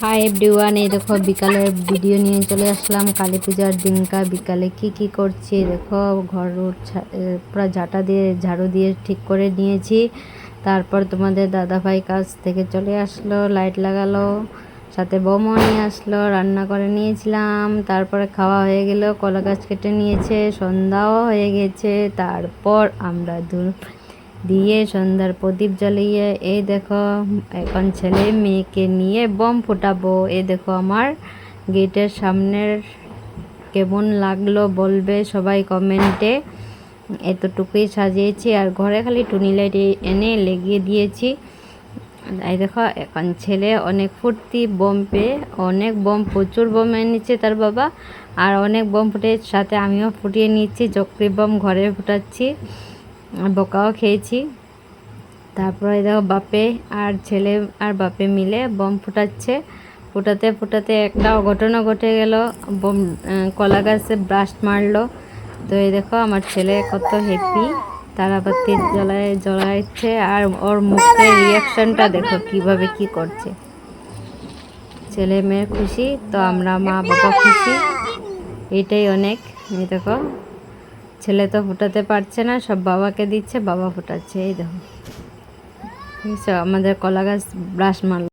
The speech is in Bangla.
হাই এভরিওয়ান, এই দেখো বিকালের ভিডিও নিয়ে চলে আসলাম। কালী পূজার দিনকা বিকালে কি করছি দেখো। ঘর পুরো ঝাড়ু দিয়ে ঠিক করে নিয়েছি। তারপর তোমাদের দাদাভাই কাজ থেকে চলে আসলো, লাইট লাগালো, সাথে বোমও নিয়ে আসলো, রান্না করে নিয়েছিলাম। তারপরে খাওয়া হয়ে গেল, কলা গাছ কেটে নিয়েছে, সন্ধ্যাও হয়ে গেছে। তারপর আমরা দিয়ে সন্ধ্যার প্রদীপ জ্বালিয়ে এই দেখো এখন ছেলে মেয়েকে নিয়ে বম ফোটাবো। এই দেখো আমার গেটের সামনের কেমন লাগলো বলবে সবাই কমেন্টে। এতটুকুই সাজিয়েছি আর ঘরে খালি টুনি লাইট এনে লেগিয়ে দিয়েছি। এই দেখো এখন ছেলে অনেক ফুর্তি বম পেয়ে, অনেক বম, প্রচুর বম এনেছে তার বাবা, আর অনেক বম ফুটে, সাথে আমিও ফুটিয়ে নিচ্ছি। চক্রি বম ঘরে ফুটাচ্ছি, বকাও খেয়েছি। তারপরে দেখো বাপে আর ছেলে আর বাপে মিলে বম ফুটাচ্ছে। ফুটাতে ফুটাতে একটা অঘটনও ঘটে গেল, বম কলা গাছে ব্লাস্ট মারলো। তো এই দেখো আমার ছেলে কত হ্যাপি, তারাবাতি জ্বলাচ্ছে, আর ওর মুখের রিয়াকশনটা দেখো কিভাবে কি করছে। ছেলে মেয়ে খুশি, তো আমরা মা বাবা খুশি, এটাই অনেক। এই দেখো ছেলে তো ফুটাতে পারছে না, সব বাবাকে দিচ্ছে, বাবা ফুটাচ্ছে। এই দেখো আমাদের কলা গাছ ব্লাস্ট মারল।